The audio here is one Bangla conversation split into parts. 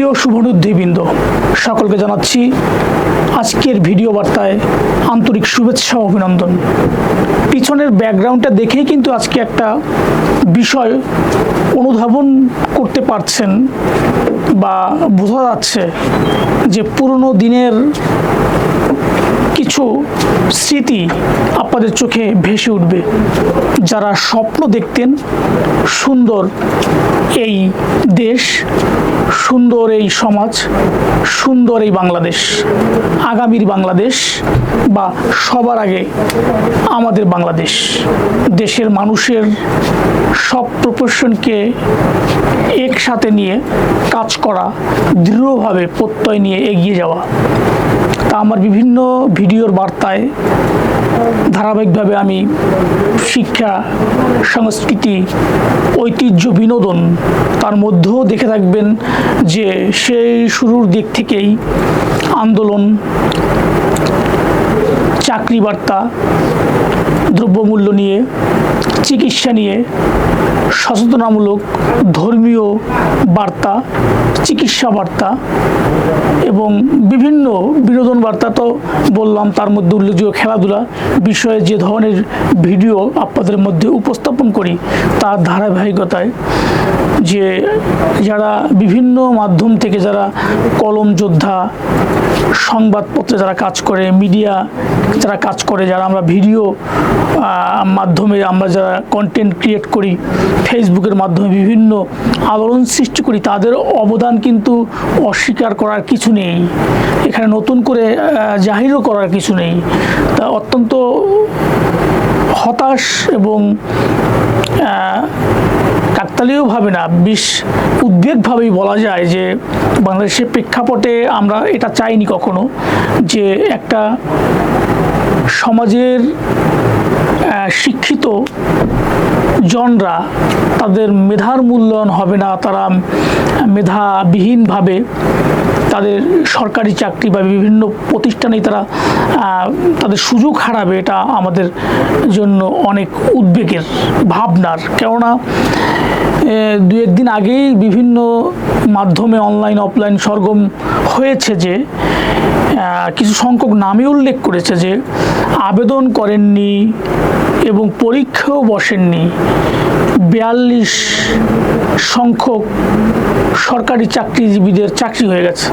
প্রিয় শুভনুদ্ধিবৃন্দ, সকলকে জানাচ্ছি আজকের ভিডিও বার্তায় আন্তরিক শুভেচ্ছা ও অভিনন্দন। পিছনের ব্যাকগ্রাউন্ডটা দেখেই কিন্তু আজকে একটা বিষয় অনুধাবন করতে পারছেন বা বোঝা যাচ্ছে যে পুরনো দিনের কিছু স্মৃতি আপনাদের চোখে ভেসে উঠবে। যারা স্বপ্ন দেখতেন সুন্দর এই দেশ, সুন্দর এই সমাজ, সুন্দর এই বাংলাদেশ, আগামীর বাংলাদেশ বা সবার আগে আমাদের বাংলাদেশ, দেশের মানুষের সব প্রফেশনকে একসাথে নিয়ে কাজ করা, দৃঢ়ভাবে প্রত্যয় নিয়ে এগিয়ে যাওয়া। তা আমার বিভিন্ন ভিডিওর বার্তায় ধারাবাহিকভাবে আমি শিক্ষা, সংস্কৃতি, ঐতিহ্য, বিনোদন তার মধ্যেও দেখে থাকবেন যে সেই শুরুর দিক থেকেই আন্দোলন, চাকরি বার্তা, দ্রব্যমূল্য নিয়ে, চিকিৎসা নিয়ে, সচেতনামূলক ধর্মীয় বার্তা, চিকিৎসা বার্তা এবং বিভিন্ন বিনোদন বার্তা তো বললাম। তার মধ্যে উল্লেখযোগ্য খেলাধুলা বিষয়ে যে ধরনের ভিডিও আপনাদের মধ্যে উপস্থাপন করি তার ধারাবাহিকতায় যে যারা বিভিন্ন মাধ্যম থেকে যারা কলম যোদ্ধা, সংবাদপত্রে যারা কাজ করে, মিডিয়া যারা কাজ করে, যারা আমরা ভিডিও মাধ্যমে আমরা যারা কন্টেন্ট ক্রিয়েট করি, ফেসবুকের মাধ্যমে বিভিন্ন আলোড়ন সৃষ্টি করি, তাদের অবদান কিন্তু অস্বীকার করার কিছু নেই, এখানে নতুন করে জাহিরও করার কিছু নেই। তা অত্যন্ত হতাশ এবং কাকতালীয়ভাবে না, উদ্বেগভাবেই বলা যায় যে বাংলাদেশের প্রেক্ষাপটে আমরা এটা চাইনি কখনো যে একটা সমাজের শিক্ষিত জনরা তাদের মেধার মূল্যায়ন হবে না, তারা মেধাবিহীনভাবে তাদের সরকারি চাকরি বা বিভিন্ন প্রতিষ্ঠানেই তারা তাদের সুযোগ হারাবে। এটা আমাদের জন্য অনেক উদ্বেগের, ভাবনার। কেননা দু একদিন আগেই বিভিন্ন মাধ্যমে অনলাইন অফলাইন সরগম হয়েছে যে কিছু সংখ্যক নামে উল্লেখ করেছে যে আবেদন করেননি এবং পরীক্ষাও বসেননি 42 সংখ্যক সরকারি চাকরিজীবীদের চাকরি হয়ে গেছে।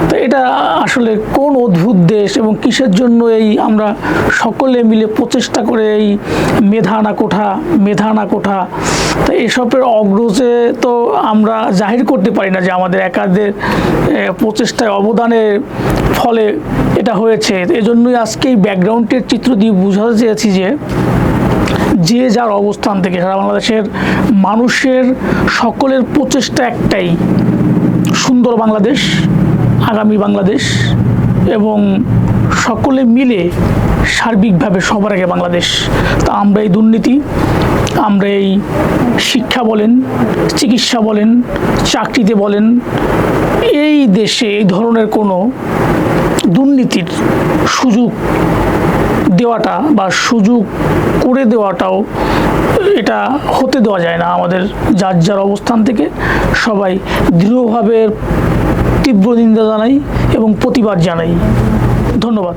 তো এটা আসলে কোন অদ্ভুত দেশ এবং কিসের জন্য এই আমরা সকলে মিলে প্রচেষ্টা করে এই মেধা না কোঠা তো এসবের অগ্রজে তো আমরা জাহির করতে পারি না যে আমাদের একাদের প্রচেষ্টায় অবদানের ফলে এটা হয়েছে। এজন্যই আজকে এই ব্যাকগ্রাউন্ডের চিত্র দিয়ে বোঝাতে চেয়েছি যে যার অবস্থান থেকে সারা বাংলাদেশের মানুষের সকলের প্রচেষ্টা একটাই, সুন্দর বাংলাদেশ, আগামী বাংলাদেশ এবং সকলে মিলে সার্বিকভাবে সবার আগে বাংলাদেশ। তা আমরা এই দুর্নীতি, আমরা এই শিক্ষা বলেন, চিকিৎসা বলেন, চাকরিতে বলেন, এই দেশে এই ধরনের কোনো দুর্নীতির সুযোগ দেওয়াটা বা সুযোগ করে দেওয়াটাও এটা হতে দেওয়া যায় না। আমাদের যার যার অবস্থান থেকে সবাই দৃঢ়ভাবে তীব্র নিন্দা জানাই এবং প্রতিবাদ জানাই। ধন্যবাদ।